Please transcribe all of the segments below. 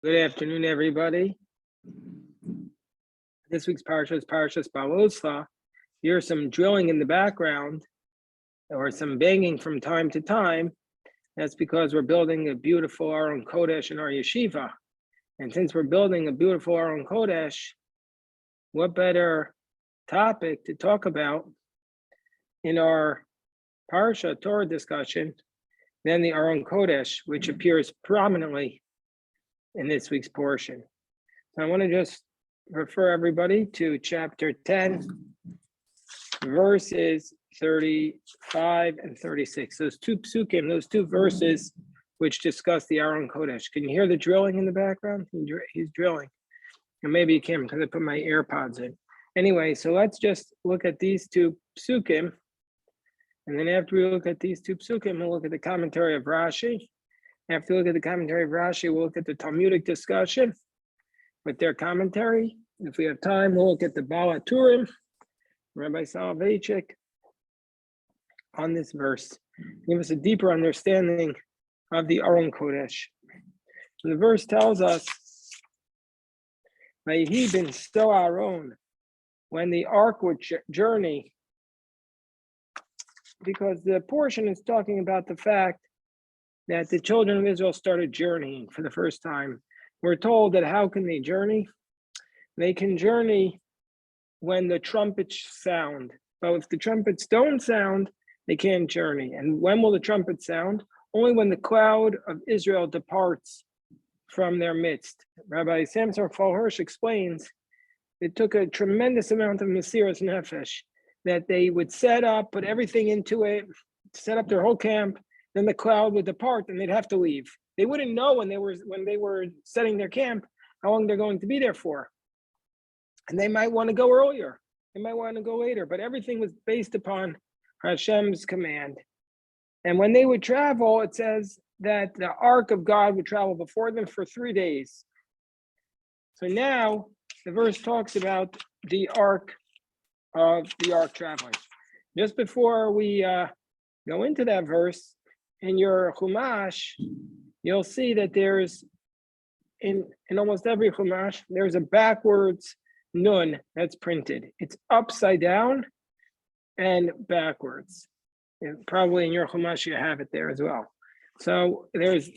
Good afternoon, everybody. This week's parsha is Parshas Behaalotecha. Here's some drilling in the background, or some banging from time to time. That's because we're building a beautiful Aron Kodesh in our yeshiva. And since we're building a beautiful Aron Kodesh, what better topic to talk about in our Parsha Torah discussion than the Aron Kodesh, which appears prominently in this week's portion. So I want to just refer everybody to chapter 10, verses 35 and 36. Those two psukim, those two verses which discuss the Aron Kodesh. Can you hear the drilling in the background? He's drilling. And maybe you can because I put my AirPods in. Anyway, so let's just look at these two psukim. And then after we look at these two psukim, we'll look at the commentary of Rashi. After we look at the commentary of Rashi, we'll look at the Talmudic discussion with their commentary. If we have time, we'll look at the Behaalotecha, Rabbi Behaalotecha, on this verse. Give us a deeper understanding of the Aron Kodesh. So the verse tells us, Vayihi ben so Aaron, when the ark would journey, because the portion is talking about the fact that the children of Israel started journeying for the first time. We're told that how can they journey? They can journey when the trumpets sound. But if the trumpets don't sound, they can't journey. And when will the trumpet sound? Only when the cloud of Israel departs from their midst. Rabbi Samson Falhirsch explains it took a tremendous amount of Mesiras Nefesh that they would set up, put everything into it, set up their whole camp. Then the cloud would depart and they'd have to leave. They wouldn't know when they were setting their camp how long they're going to be there for. And they might want to go earlier. They might want to go later. But everything was based upon Hashem's command. And when they would travel, it says that the ark of God would travel before them for 3 days. So now the verse talks about the ark traveling. Just before we go into that verse, in your Chumash, you'll see that there's, in almost every Chumash, there's a backwards Nun that's printed. It's upside down and backwards. And probably in your Chumash you have it there as well. So there is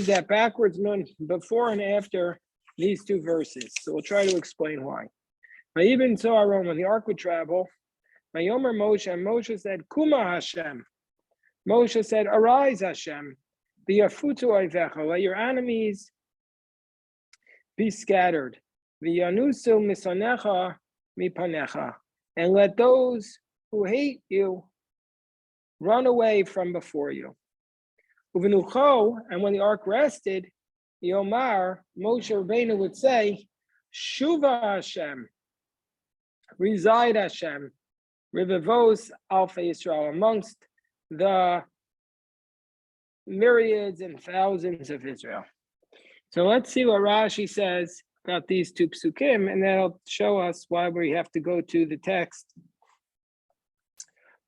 that backwards Nun before and after these two verses. So we'll try to explain why. But even so, Aaron, when the ark would travel, Vayomer Moshe, and Moshe said, Kuma Hashem. Moshe said, arise, Hashem, v'yafutu oivecha, let your enemies be scattered, v'yanusu misonecha mipanecha, and let those who hate you run away from before you. Uvenucho, and when the ark rested, Yomar, Moshe Rabbeinu would say, Shuva Hashem, reside Hashem, Rivavos Alpha Yisrael, amongst the myriads and thousands of Israel. So let's see what Rashi says about these two psukim, and that'll show us why we have to go to the text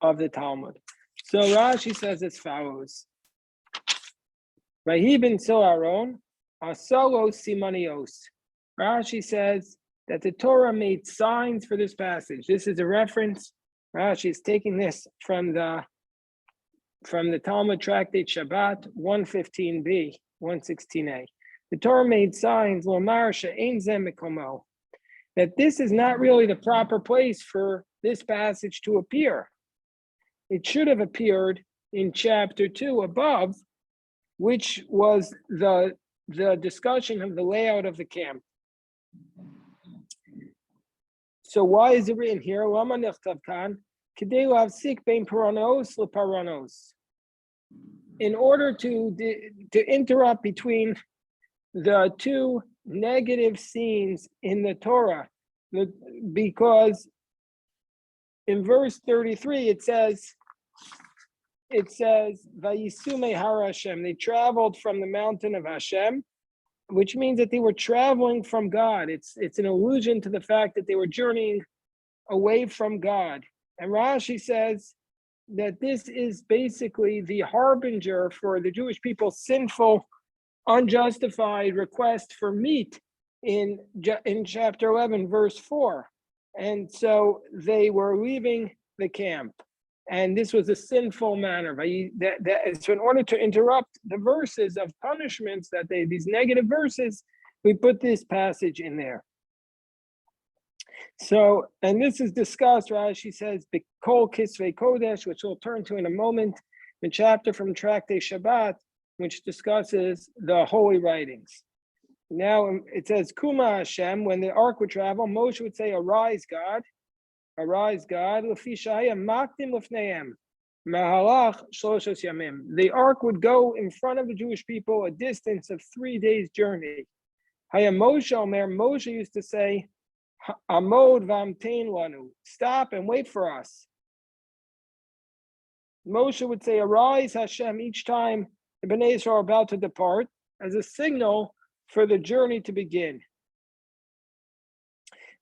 of the Talmud. So Rashi says as follows: Vayihi ben so Aaron, asolo simanios. Rashi says that the Torah made signs for this passage. This is a reference. Rashi is taking this from the Talmud Tractate Shabbat 115b, 116a. The Torah made signs, lomar she'ein zeh mikomo, that this is not really the proper place for this passage to appear. It should have appeared in chapter 2 above, which was the discussion of the layout of the camp. So why is it written here? Lama nechtav kan? In order to interrupt between the two negative scenes in the Torah, because in verse 33 it says Vayisume Har Hashem, they traveled from the mountain of Hashem, which means that they were traveling from God. It's an allusion to the fact that they were journeying away from God. And Rashi says that this is basically the harbinger for the Jewish people's sinful unjustified request for meat in chapter 11, verse 4. And so they were leaving the camp. And this was a sinful manner. So in order to interrupt the verses of punishments, these negative verses, we put this passage in there. So, and this is discussed, Rashi says, B'kol Kisvei Kodesh, which we'll turn to in a moment, the chapter from Tractate Shabbat, which discusses the holy writings. Now it says, Kuma Hashem, when the ark would travel, Moshe would say, arise, God, Lefi Shaya Makdim Lefneim, Mahalach Shloshos Yamim. The ark would go in front of the Jewish people a distance of 3 days' journey. Haya Moshe Omer, Moshe used to say, Amod v'amtein lanu, stop and wait for us. Moshe would say, arise Hashem, each time the Bnei Israel are about to depart, as a signal for the journey to begin.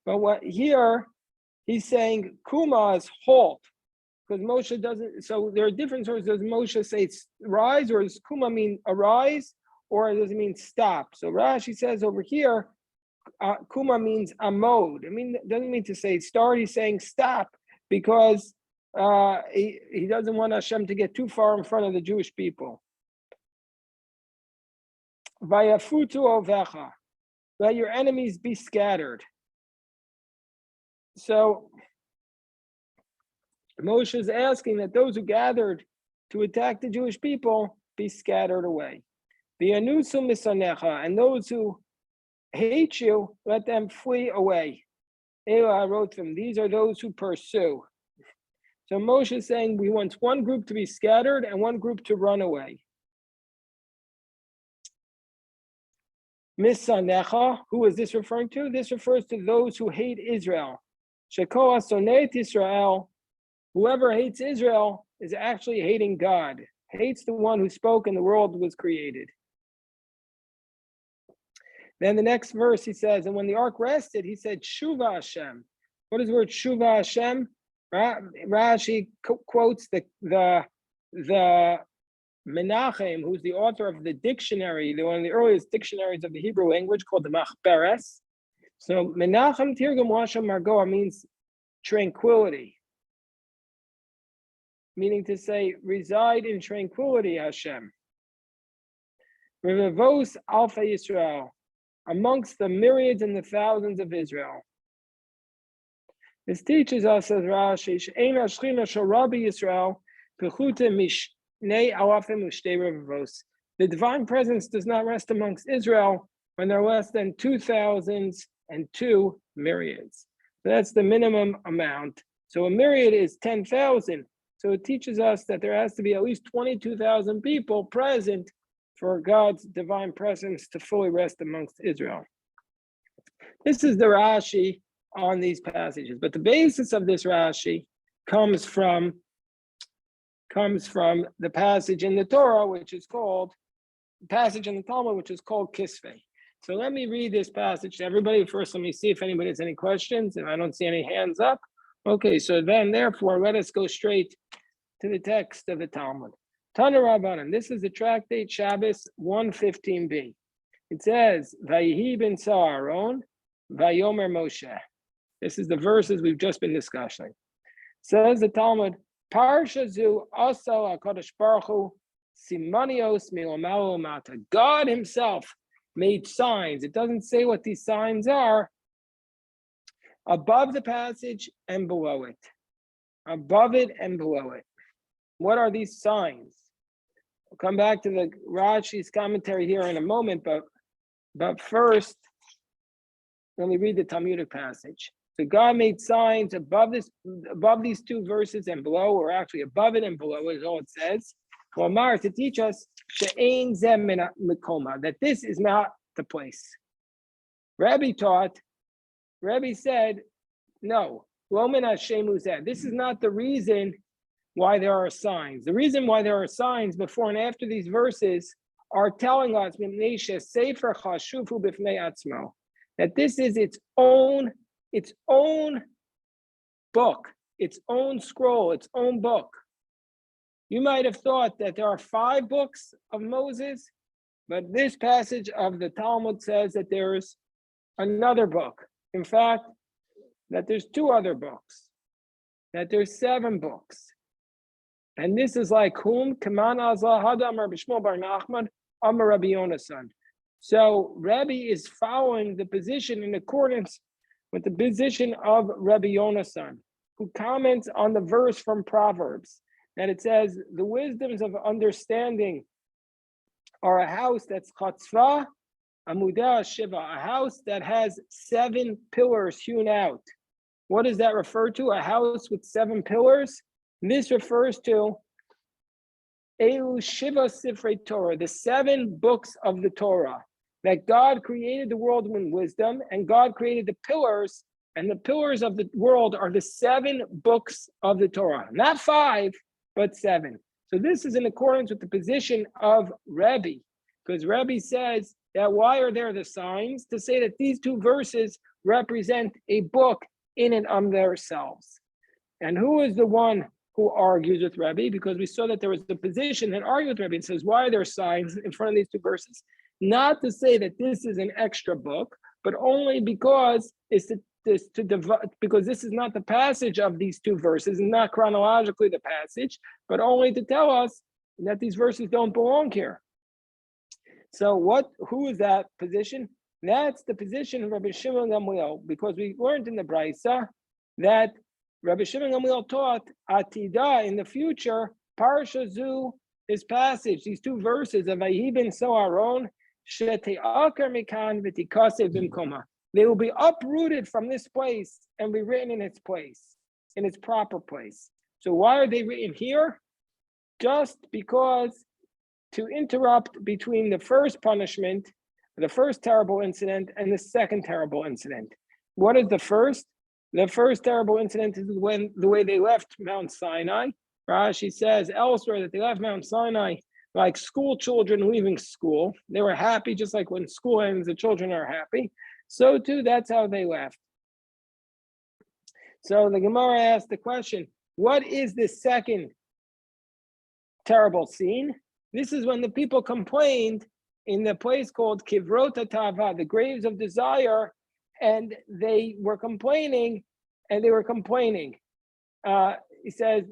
But what here, he's saying, Kuma is halt, because Moshe doesn't, so there are different sources. Does Moshe say rise, or does Kuma mean arise, or does it mean stop? So Rashi says over here, Kuma means amod. It doesn't mean to say start. He's saying stop because he doesn't want Hashem to get too far in front of the Jewish people. Vayafutu ovecha, let your enemies be scattered. So Moshe is asking that those who gathered to attack the Jewish people be scattered away. V'yanusu misanecha, and those who hate you, let them flee away. I wrote them. These are those who pursue. So Moshe is saying we want one group to be scattered and one group to run away. Misanecha, who is this referring to? This refers to those who hate Israel. Shekoa sonet Israel, whoever hates Israel is actually hating God, hates the one who spoke and the world was created. Then the next verse he says, and when the ark rested, he said, Shuva Hashem. What is the word Shuva Hashem? Rashi quotes the Menachem, who's the author of the dictionary, one of the earliest dictionaries of the Hebrew language called the Machberes. So Menachem Tirgum Hashem Margoa means tranquility, meaning to say reside in tranquility, Hashem. Revivos Alpha Yisrael, amongst the myriads and the thousands of Israel. This teaches us, as Rashi, She'ein Hashchina Shel Rabbi Yisrael Pechute Mishnei Alafim U'Shtei Revivos. The divine presence does not rest amongst Israel when there are less than 2,002 myriads. So that's the minimum amount. So a myriad is 10,000. So it teaches us that there has to be at least 22,000 people present for God's divine presence to fully rest amongst Israel. This is the Rashi on these passages, but the basis of this Rashi comes from the passage in the Torah, which is called, passage in the Talmud, which is called Kisvei. So let me read this passage to everybody. First, let me see if anybody has any questions. If I don't see any hands up. Okay, so then therefore, let us go straight to the text of the Talmud. Tana Rabbanan, this is the Tractate Shabbos 115b. It says, Vayihi ben Sa'aron, Vayomer Moshe. This is the verses we've just been discussing. Says the Talmud, Parsha zu asal HaKadosh Baruch Hu, Simanios milamalo mata. God himself made signs. It doesn't say what these signs are, above the passage and below it. Above it and below it. What are these signs? We'll come back to the Rashi's commentary here in a moment, but first, let me read the Talmudic passage. So God made signs above these two verses and below, or actually above it and below it is all it says. Well, to teach us that this is not the place. Rabbi said, no, this is not the reason why there are signs. The reason why there are signs before and after these verses are telling us that this is its own book, its own scroll, its own book. You might have thought that there are 5 books of Moses. But this passage of the Talmud says that there's another book. In fact, that there's two other books, that there's 7 books. And this is like whom? Kaman Azah Hadam Rabbi Shmuel Bar Nachman Amar Rabbi Yonasan. So Rabbi is following the position in accordance with the position of Rabbi Yonasan, who comments on the verse from Proverbs that it says the wisdoms of understanding are a house that's chatzva, amudah shiva, a house that has 7 pillars hewn out. What does that refer to? A house with 7 pillars? This refers to Elu Shiva Sifrei Torah, the 7 books of the Torah. That God created the world with wisdom, and God created the pillars, and the pillars of the world are the 7 books of the Torah. Not 5, but 7. So this is in accordance with the position of Rebbe, because Rebbe says that why are there the signs? To say that these 2 verses represent a book in and of themselves. And who is the one who argues with Rebbe? Because we saw that there was the position that argued with Rebbe and says, why are there signs in front of these 2 verses? Not to say that this is an extra book, but only because because this is not the passage of these 2 verses, and not chronologically the passage, but only to tell us that these verses don't belong here. So who is that position? That's the position of Rabbi Shimon Gamliel, because we learned in the Brisa that Rabbi Shimon Gamliel taught Atida in the future, Parsha Zu, this passage, these 2 verses of Vayi ben Soharon, Shete'akar mikan v'tikasev bimkoma. They will be uprooted from this place and be written in its place, in its proper place. So why are they written here? Just because to interrupt between the first punishment, the first terrible incident, and the second terrible incident. What is the first? The first terrible incident is when the way they left Mount Sinai. Rashi says elsewhere that they left Mount Sinai like school children leaving school. They were happy, just like when school ends, the children are happy. So too, that's how they left. So the Gemara asked the question, what is the second terrible scene? This is when the people complained in the place called Kivrot Tava, the graves of desire, and they were complaining, He says,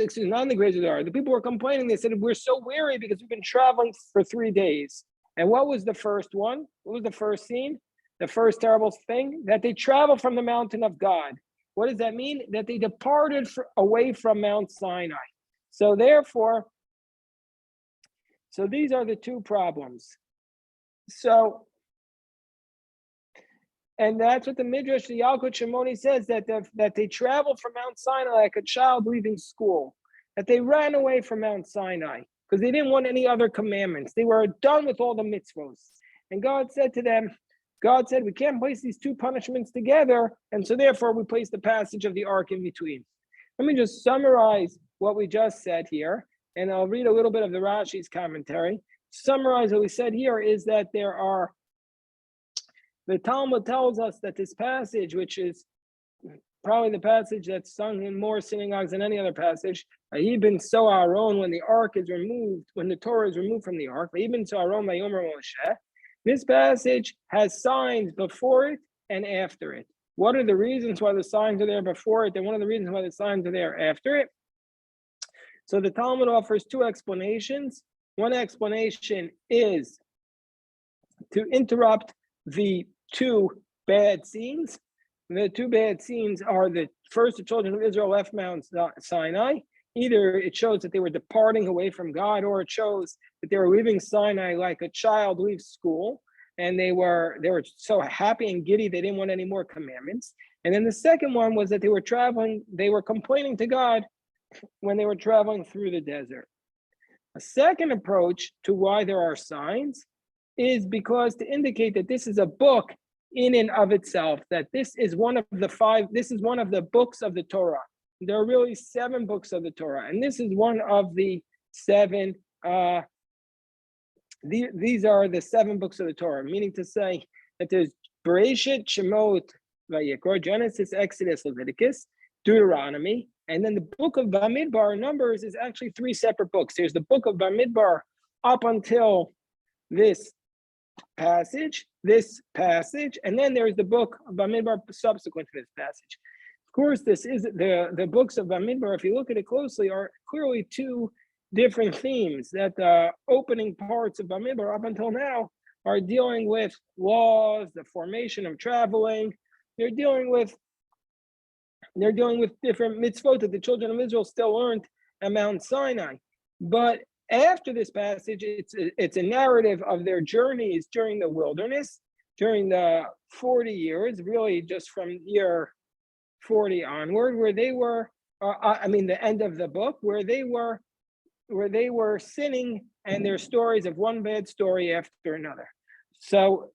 excuse me, not in the graves of desire. The people were complaining. They said, we're so weary because we've been traveling for 3 days. And what was the first one? What was the first scene? The first terrible thing? That they traveled from the mountain of God. What does that mean? That they departed away from Mount Sinai. So therefore, these are the 2 problems. And that's what the Midrash, the Yalkut Shimoni says, that they traveled from Mount Sinai like a child leaving school, that they ran away from Mount Sinai because they didn't want any other commandments. They were done with all the mitzvos. And God said to them, we can't place these 2 punishments together, and so therefore we place the passage of the ark in between. Let me just summarize what we just said here, and I'll read a little bit of the Rashi's commentary. Summarize what we said here is that the Talmud tells us that this passage, which is probably the passage that's sung in more synagogues than any other passage, Even so Aaron, when the ark is removed, when the Torah is removed from the ark, Even so Aaron, Vayomer Moshe, this passage has signs before it and after it. What are the reasons why the signs are there before it, and what are the reasons why the signs are there after it? So the Talmud offers 2 explanations. One explanation is to interrupt the 2 bad scenes. The 2 bad scenes are the first, the children of Israel left Mount Sinai. Either it shows that they were departing away from God, or it shows that they were leaving Sinai like a child leaves school, and they were so happy and giddy they didn't want any more commandments. And then the second one was that they were complaining to God when they were traveling through the desert. A second approach to why there are signs is because to indicate that this is a book in and of itself, that this is one of the books of the Torah. There are really 7 books of the Torah, and this is one of the 7. These are the 7 books of the Torah, meaning to say that there's Bereshit, Shemot, Vayikra, Genesis, Exodus, Leviticus, Deuteronomy, and then the book of Bamidbar, Numbers, is actually 3 separate books. There's the book of Bamidbar up until this passage, and then there's the book of Bamidbar subsequent to this passage. Of course, this is the books of Bamidbar, if you look at it closely, are clearly two different themes. That the opening parts of Bamidbar up until now are dealing with laws, the formation of traveling. They're dealing with different mitzvot that the children of Israel still learned at Mount Sinai. But after this passage, it's a narrative of their journeys during the wilderness, during the 40 years, really just from year 40 onward, where they were, the end of the book, where they were sinning, and their stories of one bad story after another. So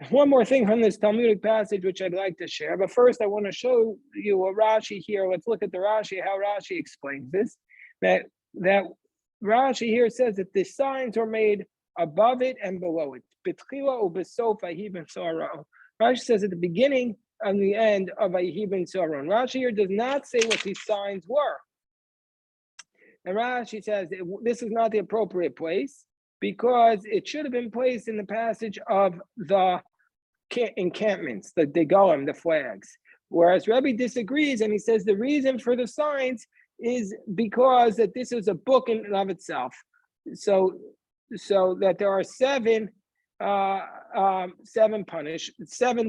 one more thing from this Talmudic passage, which I'd like to share. But first, I want to show you a Rashi here. Let's look at the Rashi, how Rashi explains this. That Rashi here says that the signs were made above it and below it. Rashi says at the beginning and the end of Vayihi ben Saron. Rashi here does not say what these signs were. And Rashi says this is not the appropriate place because it should have been placed in the passage of the encampments, the degalim, the flags. Whereas Rebbe disagrees, and he says the reason for the signs is because that this is a book in and of itself. So that there are seven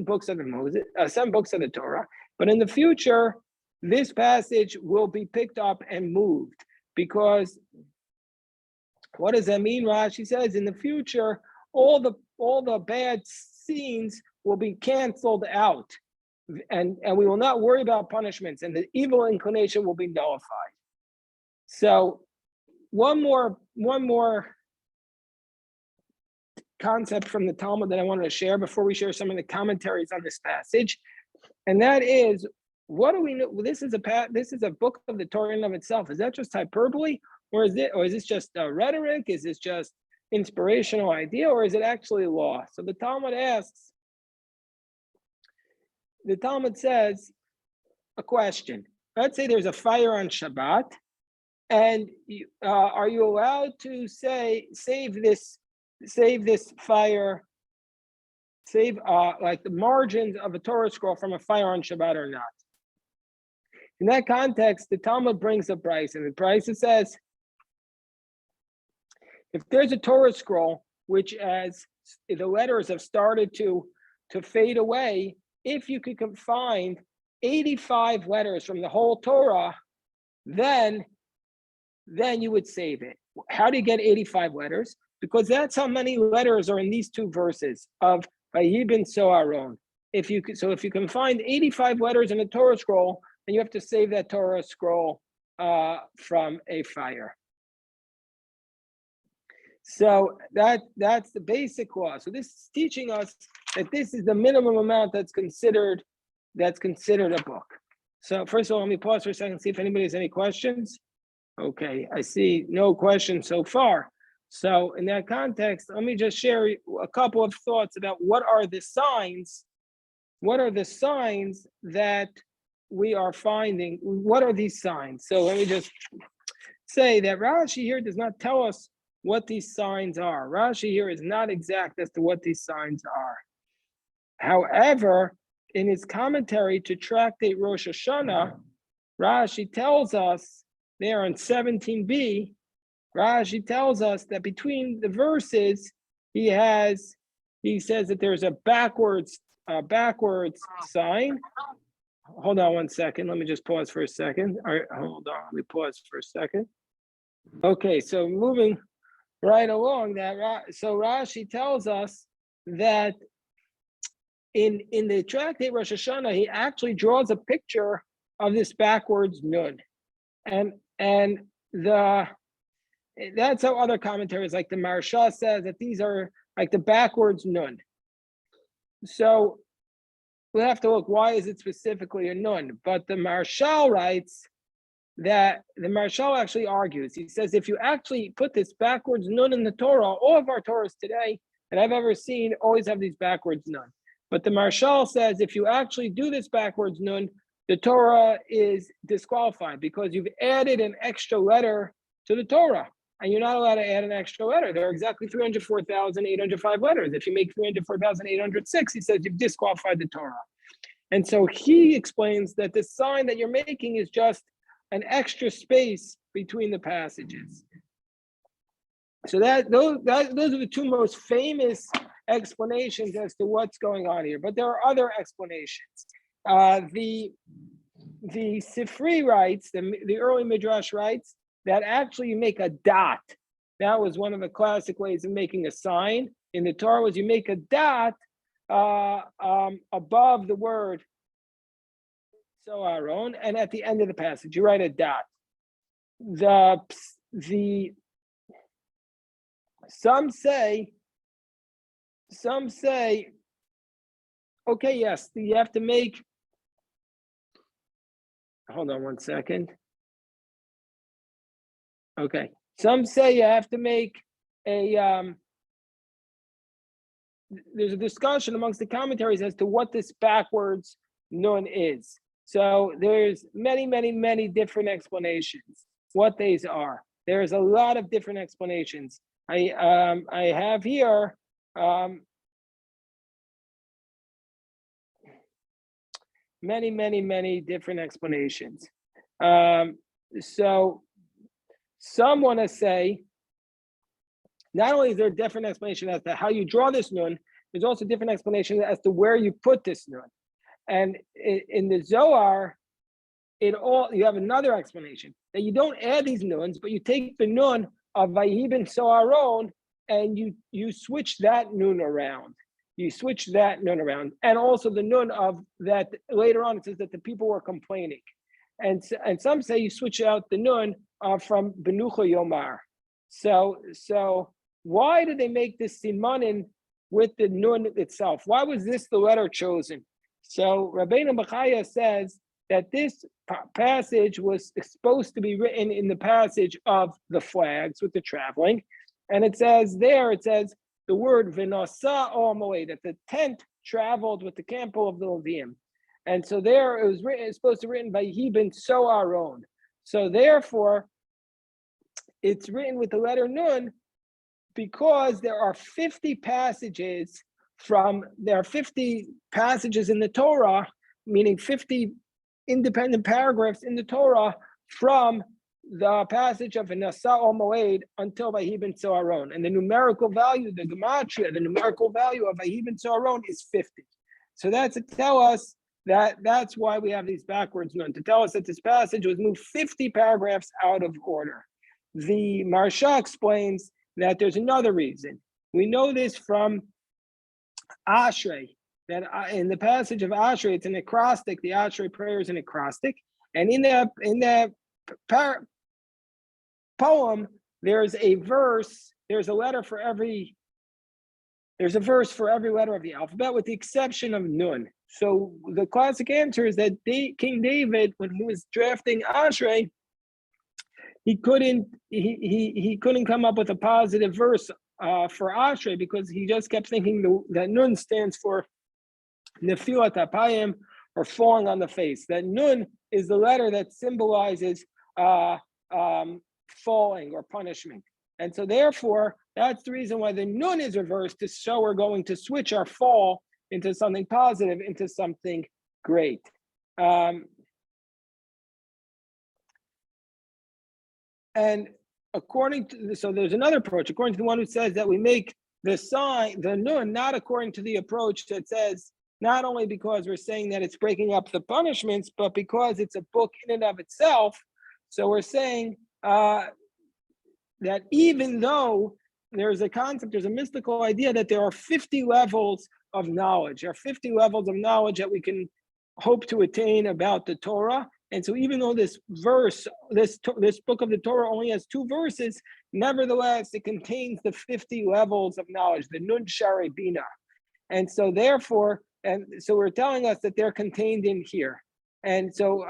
books of the Torah. But in the future, this passage will be picked up and moved. Because what does that mean? Rashi says in the future, all the bad scenes will be canceled out, and we will not worry about punishments, and the evil inclination will be nullified. So one more concept from the Talmud that I wanted to share before we share some of the commentaries on this passage, and that is, what do we know? This is a book of the Torah in of itself. Is that just hyperbole, or is this just rhetoric? Is this just inspirational idea, or is it actually law? So the Talmud says a question. Let's say there's a fire on Shabbat, and are you allowed to save this fire, like the margins of a Torah scroll from a fire on Shabbat or not? In that context, the Talmud brings a price, and the price says, if there's a Torah scroll which, as the letters have started to fade away, if you could find 85 letters from the whole Torah, then you would save it. How do you get 85 letters? Because that's how many letters are in these two verses of Vayihi ben Saron. If you can find 85 letters in a Torah scroll, then you have to save that Torah scroll from a fire. So that's the basic law. So this is teaching us that this is the minimum amount that's considered a book. So first of all, let me pause for a second, see if anybody has any questions. Okay, I see no questions so far. So in that context, let me just share a couple of thoughts about what are the signs that we are finding. What are these signs? So let me just say that Rashi here does not tell us what these signs are. Rashi here is not exact as to what these signs are. However, in his commentary to tractate Rosh Hashanah, Rashi tells us there on 17b, Rashi tells us that between the verses, he says that there's a backwards sign. Hold on one second. Let me just pause for a second. All right, hold on. Let me pause for a second. Okay, so moving right along so Rashi tells us that in the tractate Rosh Hashanah, he actually draws a picture of this backwards nun, and that's how other commentaries like the Maharsha says that these are like the backwards nun. So we'll have to look, why is it specifically a nun? But the Maharshal writes that the Maharshal actually argues. He says, if you actually put this backwards nun in the Torah, all of our Torahs today that I've ever seen always have these backwards nun. But the Maharshal says, if you actually do this backwards nun, the Torah is disqualified because you've added an extra letter to the Torah. and you're not allowed to add an extra letter. There are exactly 304,805 letters. If you make 304,806, he says you've disqualified the Torah. And so he explains that the sign that you're making is just an extra space between the passages. So those are the two most famous explanations as to what's going on here. But there are other explanations. The Sifri writes, the early Midrash writes, that actually you make a dot. That was one of the classic ways of making a sign in the Torah, was you make a dot above the word so Aaron, and at the end of the passage you write a dot. Some say, okay, yes, you have to make, hold on one second. Okay, some say you have to make a, there's a discussion amongst the commentaries as to what this backwards nun is. So there's many different explanations what these are. There's a lot of different explanations. I have here many different explanations. So some want to say, not only is there a different explanation as to how you draw this nun, there's also different explanation as to where you put this nun. And in the Zohar, you have another explanation that you don't add these nuns, but you take the nun of Vayibin Soaron and you switch that nun around. You switch that nun around, and also the nun of that later on it says that the people were complaining, and some say you switch out the nun from Benucha Yomar. So why did they make this simanin with the nun itself? Why was this the letter chosen? So Rabbeinu Bechaya says that this passage was supposed to be written in the passage of the flags with the traveling, and it says the word v'nasa o moed, that the tent traveled with the camp of the Levium, and so there it was written. It's supposed to be written by Yibin so Aaron. So therefore, it's written with the letter nun because there are 50 passages in the Torah, meaning 50 independent paragraphs in the Torah from the passage of Nasa o Moed until Vayibin Soaron. And the numerical value, the gematria, the numerical value of Vayibin Soaron is 50. So that's to tell us that's why we have these backwards nun, to tell us that this passage was moved 50 paragraphs out of order. The Maharsha explains that there's another reason. We know this from Ashrei, that in the passage of Ashrei, it's an acrostic. The Ashrei prayer is an acrostic, and in the poem, there's a verse. There's a verse for every letter of the alphabet, with the exception of Nun. So the classic answer is that King David, when he was drafting Ashrei, he couldn't come up with a positive verse for Ashrei, because he just kept thinking that Nun stands for Nefilat Apayim, or falling on the face. That Nun is the letter that symbolizes falling or punishment. And so therefore, that's the reason why the Nun is reversed, to show we're going to switch our fall into something positive, into something great. And so there's another approach, according to the one who says that we make the sign, the nun, not according to the approach that says, not only because we're saying that it's breaking up the punishments, but because it's a book in and of itself. So we're saying that even though there's a mystical idea that there are 50 levels of knowledge, there are 50 levels of knowledge that we can hope to attain about the Torah. And so even though this book of the Torah only has 2 verses, nevertheless, it contains the 50 levels of knowledge, the Nun Shari Bina. And so therefore, we're telling us that they're contained in here. And so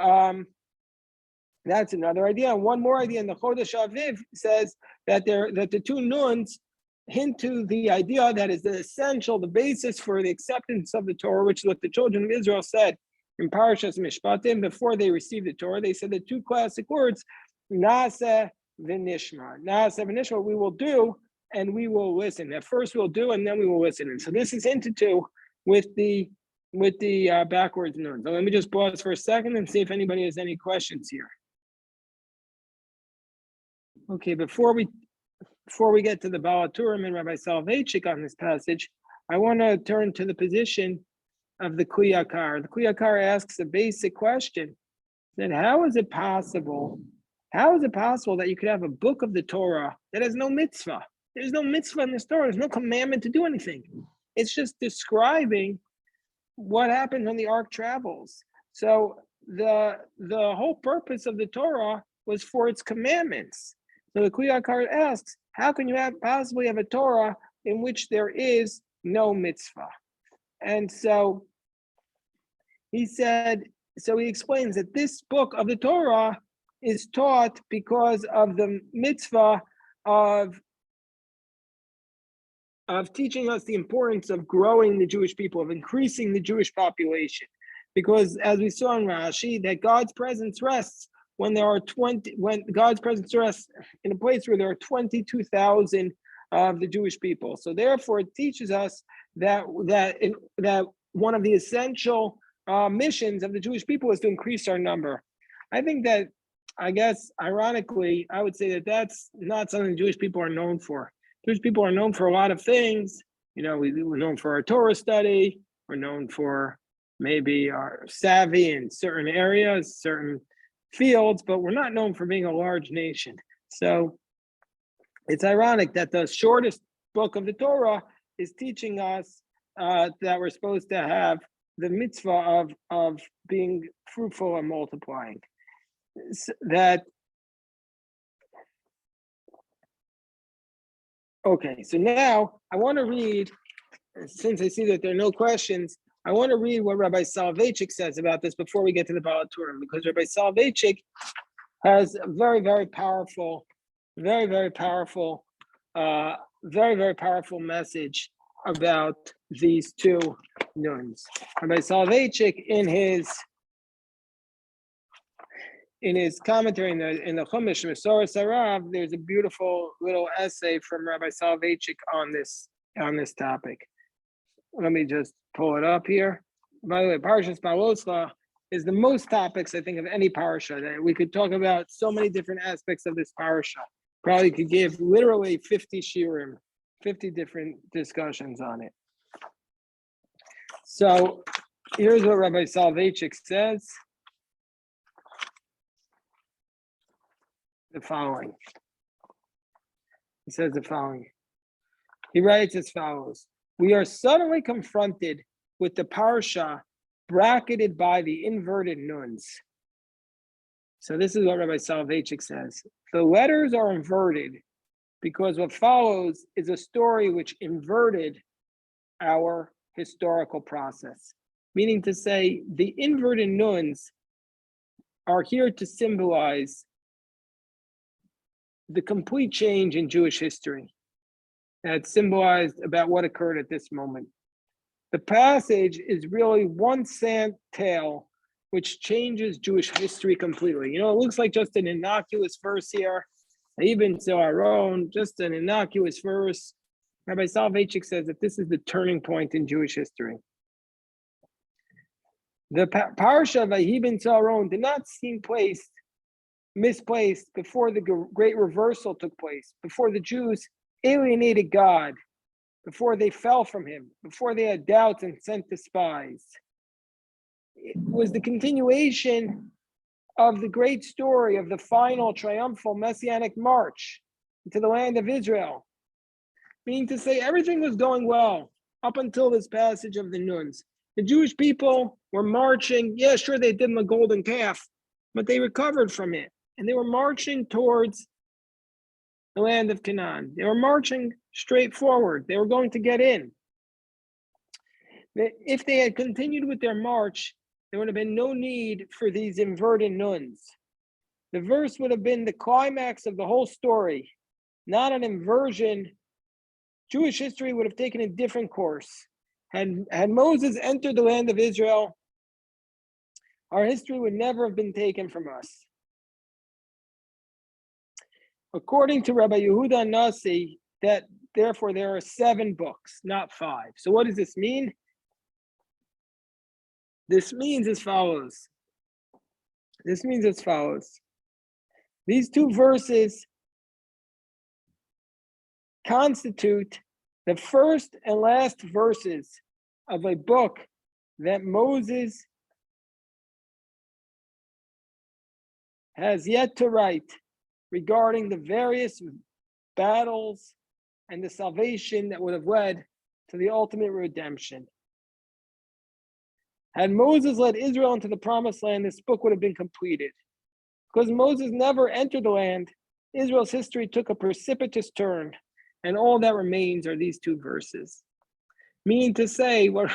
that's another idea. And one more idea in the Chodesh Aviv says that the 2 Nuns hint to the idea that is the basis for the acceptance of the Torah, which what the children of Israel said in Parashas Mishpatim before they received the Torah. They said the 2 classic words, Nase v'nishma. Na'aseh v'nishma, we will do and we will listen. At first we'll do and then we will listen. And so this is into two with the backwards nun. So let me just pause for a second and see if anybody has any questions here. Okay, before we get to the Behaalotecha and Rabbi Soloveitchik on this passage, I want to turn to the position of the Kli Yakar. The Kli Yakar asks a basic question: that how is it possible that you could have a book of the Torah that has no mitzvah? There's no mitzvah in this Torah. There's no commandment to do anything. It's just describing what happened when the ark travels. So the whole purpose of the Torah was for its commandments. So the Kli Yakar asks, how can you possibly have a Torah in which there is no mitzvah? And so he explains that this book of the Torah is taught because of the mitzvah of teaching us the importance of growing the Jewish people, of increasing the Jewish population. Because as we saw in Rashi, that God's presence rests when God's presence rests in a place where there are 22,000 of the Jewish people. So therefore, it teaches us that one of the essential missions of the Jewish people is to increase our number. I guess, ironically, I would say that that's not something Jewish people are known for. Jewish people are known for a lot of things. We're known for our Torah study. We're known for maybe our savvy in certain areas, certain fields, but we're not known for being a large nation. So it's ironic that the shortest book of the Torah is teaching us that we're supposed to have the mitzvah of being fruitful and multiplying. Okay, so now I want to read, since I see that there are no questions, I want to read what Rabbi Soloveitchik says about this before we get to the Behaalotecha, because Rabbi Soloveitchik has a very, very powerful message about these two nuns. Rabbi Soloveitchik, in his commentary in the Chumash Mesoras Harav, there's a beautiful little essay from Rabbi Soloveitchik on this topic. Let me just pull it up here. By the way, Parshas Behaalotecha is the most topics, I think, of any parasha. That we could talk about so many different aspects of this parasha. Probably could give literally 50 shiurim, 50 different discussions on it. So here's what Rabbi Soloveitchik says. The following. He says the following. He writes as follows: we are suddenly confronted with the parsha bracketed by the inverted nuns. So this is what Rabbi Soloveitchik says. The letters are inverted because what follows is a story which inverted our historical process. Meaning to say, the inverted nuns are here to symbolize the complete change in Jewish history that's symbolized about what occurred at this moment. The passage is really one sad tale which changes Jewish history completely. It looks like just an innocuous verse here, even so our own, just an innocuous verse. Rabbi Soloveitchik says that this is the turning point in Jewish history. The parsha of Vayhi Tza'aron did not seem misplaced before the great reversal took place, before the Jews alienated God, before they fell from him, before they had doubts and sent the spies. It was the continuation of the great story of the final triumphal messianic march into the land of Israel. Meaning to say, everything was going well up until this passage of the Nuns. The Jewish people were marching. Yeah, sure, they did the golden calf, but they recovered from it. And they were marching towards the land of Canaan. They were marching straight forward. They were going to get in. If they had continued with their march, there would have been no need for these inverted nuns. The verse would have been the climax of the whole story, not an inversion. Jewish history would have taken a different course. Had Moses entered the land of Israel, our history would never have been taken from us. according to Rabbi Yehuda Nasi, that therefore there are 7 books, not 5. So what does this mean? This means as follows. These 2 verses constitute the first and last verses of a book that Moses has yet to write regarding the various battles and the salvation that would have led to the ultimate redemption. Had Moses led Israel into the promised land, this book would have been completed. Because Moses never entered the land, Israel's history took a precipitous turn, and all that remains are these 2 verses. Meaning to say, what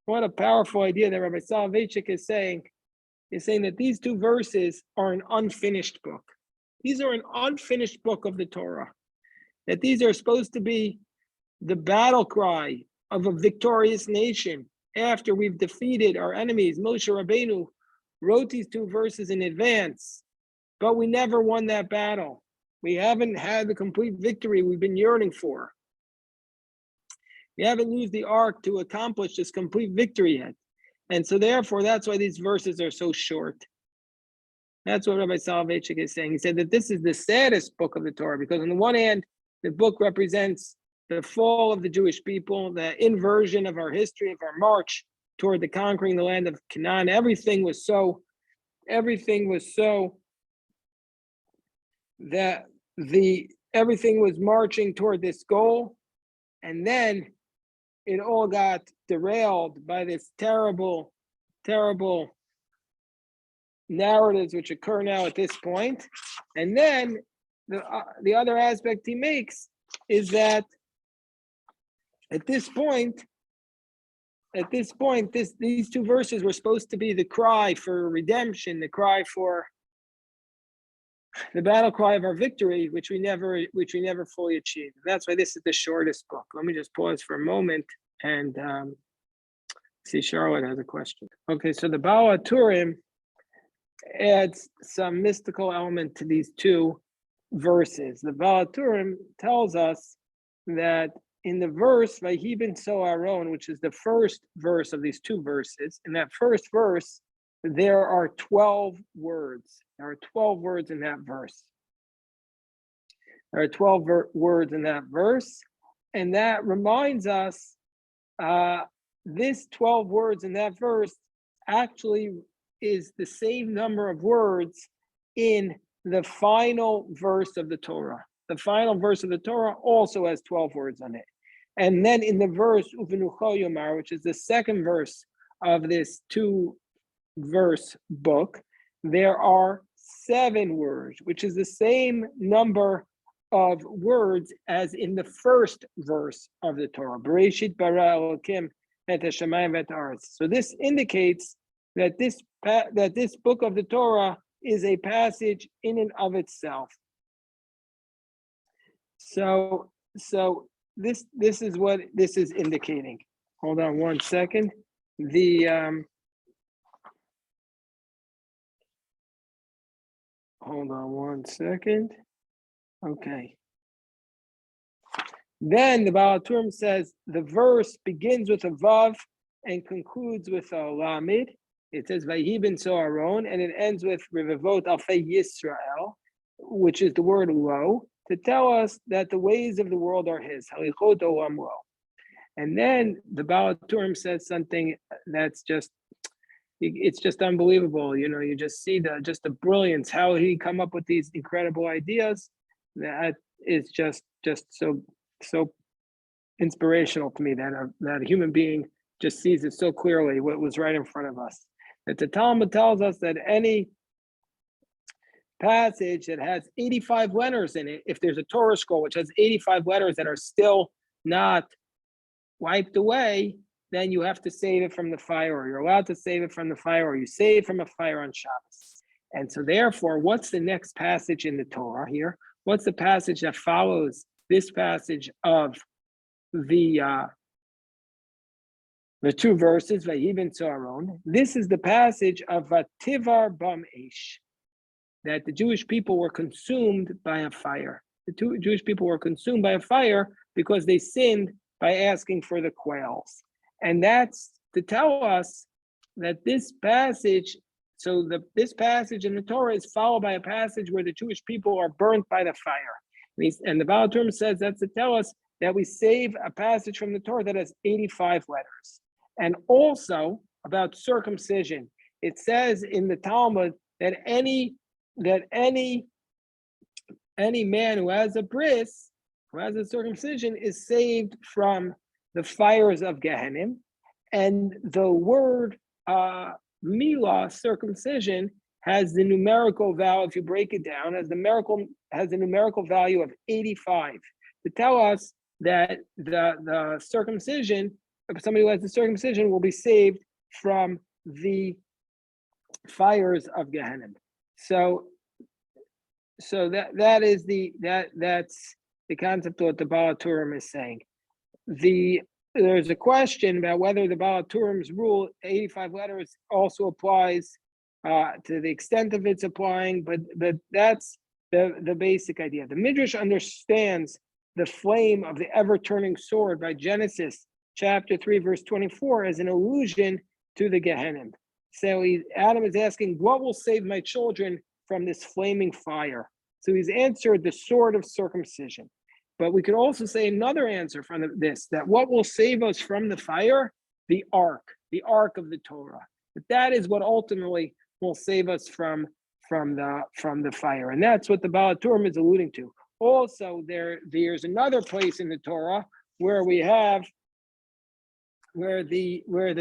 a powerful idea that Rabbi Behaalotecha is saying that these 2 verses are an unfinished book. These are an unfinished book of the Torah. That these are supposed to be the battle cry of a victorious nation after we've defeated our enemies. Moshe Rabbeinu wrote these 2 verses in advance, but we never won that battle. We haven't had the complete victory we've been yearning for. We haven't used the ark to accomplish this complete victory yet. And so therefore, that's why these verses are so short. That's what Rabbi Behaalotecha is saying. He said that this is the saddest book of the Torah, because on the one hand, the book represents the fall of the Jewish people, the inversion of our history, of our march toward the conquering the land of Canaan. Everything was so that everything was marching toward this goal, and then it all got derailed by this terrible narratives which occur now at this point. And then the other aspect he makes is that at this point, these 2 verses were supposed to be the cry for redemption, the cry for the battle cry of our victory, which we never fully achieved. And that's why this is the shortest book. Let me just pause for a moment and see, Charlotte has a question. Okay, so the Behaalotecha adds some mystical element to these 2 verses. The Behaalotecha tells us that in the verse Vayhi b'nso Aaron, which is the first verse of these 2 verses, in that first verse, there are 12 words. There are 12 words in that verse. And that reminds us, this 12 words in that verse actually is the same number of words in the final verse of the Torah. The final verse of the Torah also has 12 words on it. And then in the verse Uvenucho Yomar, which is the second verse of this 2-verse book, there are 7 words, which is the same number of words as in the first verse of the Torah. Bereshit bara Elokim et hashamayim v'et haaretz. So this indicates that this book of the Torah is a passage in and of itself. So this is what this is indicating. Hold on one second. Hold on one second. Okay. Then the Behaalotecha says the verse begins with a vav and concludes with a lamed. It says Vayhi b'nso Aaron, and it ends with Revevot Alfei Yisrael, which is the word lo, to tell us that the ways of the world are his. Halichot olam lo. And then the Behaalotecha says something that's it's just unbelievable. You just see the brilliance, how he come up with these incredible ideas. That is just so inspirational to me, that a human being just sees it so clearly, what was right in front of us. That the Talmud tells us that any passage that has 85 letters in it, if there's a Torah scroll which has 85 letters that are still not wiped away, then you have to save it from the fire, or you're allowed to save it from the fire, or you save from a fire on Shabbos. And so therefore, what's the next passage in the Torah here? What's the passage that follows this passage of the 2 verses, Vayhi b'nso Aaron? This is the passage of Vativar bam Eish, that the Jewish people were consumed by a fire. The Jewish people were consumed by a fire because they sinned by asking for the quails. And that's to tell us that this passage, this passage in the Torah is followed by a passage where the Jewish people are burnt by the fire. And the Behaalotecha says that's to tell us that we save a passage from the Torah that has 85 letters. And also about circumcision. It says in the Talmud that any man who has a bris, who has a circumcision, is saved from the fires of Gehenna. And the word milah, circumcision, has the numerical value, if you break it down, has the numerical value of 85 to tell us that the circumcision, if somebody who has the circumcision, will be saved from the fires of Gehenna. So that's the concept of what the Behaalotecha is saying. There's a question about whether the Behaalotecha's rule, 85 letters, also applies to the extent of its applying, but that's the basic idea. The Midrash understands the flame of the ever-turning sword by Genesis chapter 3, verse 24 as an allusion to the Gehenna. So Adam is asking, what will save my children from this flaming fire? So he's answered the sword of circumcision. But we could also say another answer from this, that what will save us from the fire? The ark of the Torah. But that is what ultimately will save us from the fire. And that's what the Behaalotecha is alluding to. Also, there's another place in the Torah where the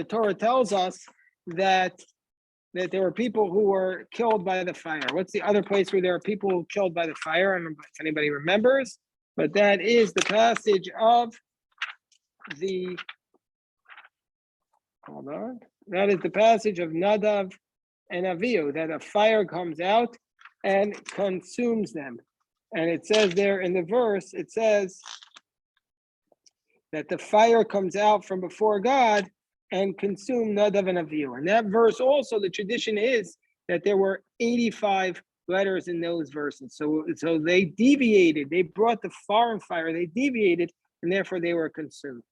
Torah tells us that there were people who were killed by the fire. What's the other place where there are people killed by the fire? I don't know if anybody remembers, but that is the passage of that is the passage of Nadav and Avihu, that a fire comes out and consumes them. And it says there in the verse, it says that the fire comes out from before God and consume Nadav and Avihu. And that verse also, the tradition is that there were 85 letters in those verses. So they deviated, they brought the foreign fire, they deviated, and therefore they were consumed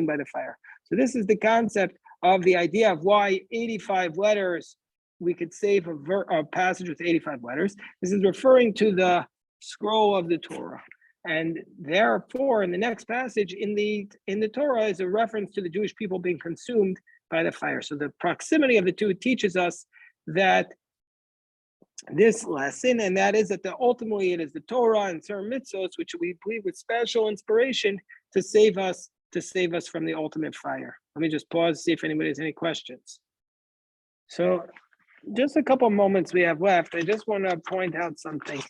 by the fire. So this is the concept of the idea of why 85 letters, we could save a passage with 85 letters. This is referring to the scroll of the Torah. And therefore, in the next passage in the Torah is a reference to the Jewish people being consumed by the fire. So the proximity of the two teaches us that this lesson, and that is that ultimately it is the Torah and certain mitzvot, which we believe with special inspiration to save us from the ultimate fire. Let me just pause, see if anybody has any questions. So just a couple moments we have left. I just want to point out something.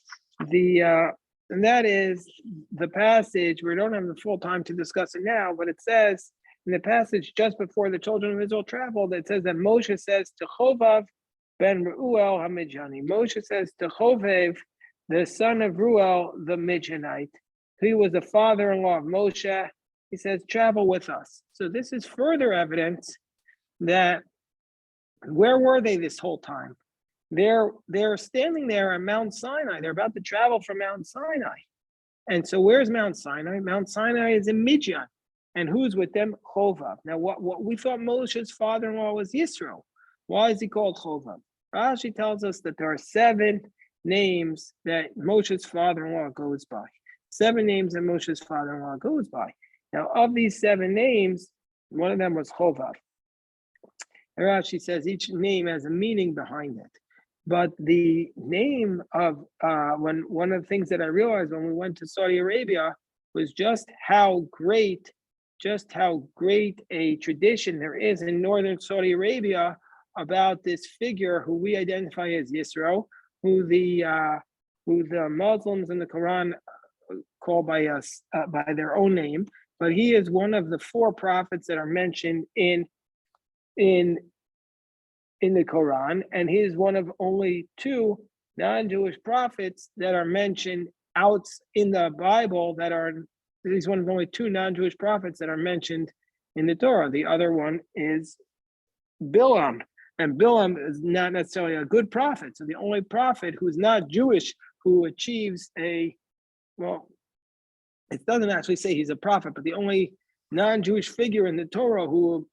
And that is the passage, we don't have the full time to discuss it now, but it says in the passage just before the children of Israel traveled, it says that Moshe says to Chovav ben Reuel HaMidjani. Moshe says to Chovav, the son of Reuel, the Midjanite. He was the father-in-law of Moshe. He says, travel with us. So this is further evidence that where were they this whole time? They're standing there on Mount Sinai. They're about to travel from Mount Sinai. And so where's Mount Sinai? Mount Sinai is in Midian. And who's with them? Chovav. Now, what we thought Moshe's father-in-law was Yisro. Why is he called Chovav? Rashi tells us that there are 7 names that Moshe's father-in-law goes by. 7 names that Moshe's father-in-law goes by. Now, of these 7 names, one of them was Chovav. And Rashi says each name has a meaning behind it. But the name of one of the things that I realized when we went to Saudi Arabia was just how great a tradition there is in northern Saudi Arabia about this figure who we identify as Yisro, who the Muslims in the Quran call by their own name, but he is one of the 4 prophets that are mentioned in the Quran, and he is one of only 2 non-Jewish prophets that are mentioned out in the Bible he's one of only 2 non-Jewish prophets that are mentioned in the Torah. The other one is Bilam. And Bilam is not necessarily a good prophet. So the only prophet who's not Jewish who achieves well, it doesn't actually say he's a prophet, but the only non-Jewish figure in the Torah who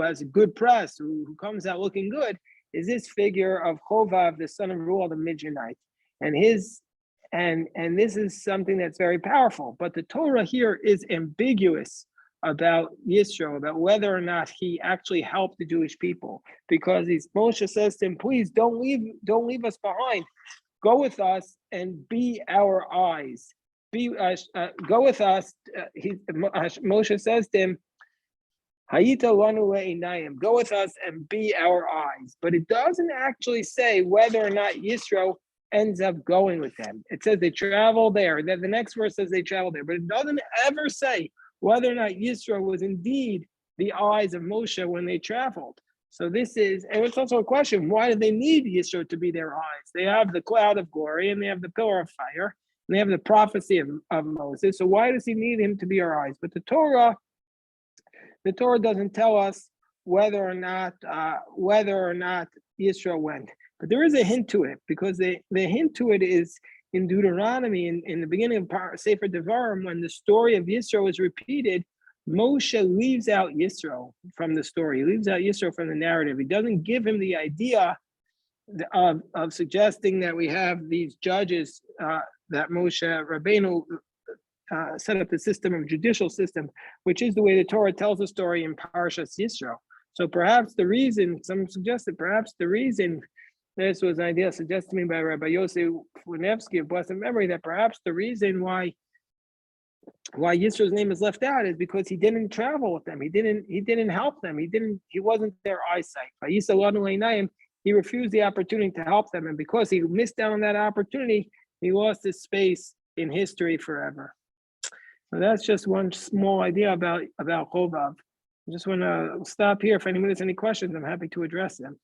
has a good press, who comes out looking good, is this figure of Chovav, the son of Ruel the Midianite. And this is something that's very powerful. But the Torah here is ambiguous about Yisro, about whether or not he actually helped the Jewish people, because Moshe says to him, "Please don't leave us behind. Go with us and be our eyes. Go with us." Moshe says to him, "Hayita lanu le'inayim." Go with us and be our eyes. But it doesn't actually say whether or not Yisro ends up going with them. It says they travel there. Then the next verse says they travel there, but it doesn't ever say whether or not Yisro was indeed the eyes of Moshe when they traveled. So and it's also a question, why do they need Yisro to be their eyes? They have the cloud of glory, and they have the pillar of fire, and they have the prophecy of Moses. So why does he need him to be our eyes? But the Torah doesn't tell us whether or not Yisro went. But there is a hint to it, because the hint to it is in Deuteronomy, in the beginning of Sefer Devarim, when the story of Yisro is repeated. Moshe leaves out Yisro from the story. He leaves out Yisro from the narrative. He doesn't give him the idea of suggesting that we have these judges, that Moshe Rabbeinu set up the system of judicial system, which is the way the Torah tells the story in Parshas Yisro. So perhaps the reason, some suggested, this was an idea suggested to me by Rabbi Yosef Funevsky of blessed memory, that perhaps the reason why Yisro's name is left out is because he didn't travel with them. He didn't help them. He wasn't their eyesight. He refused the opportunity to help them. And because he missed out on that opportunity, he lost his space in history forever. So that's just one small idea about Chovav. I just want to stop here. If anyone has any questions, I'm happy to address them.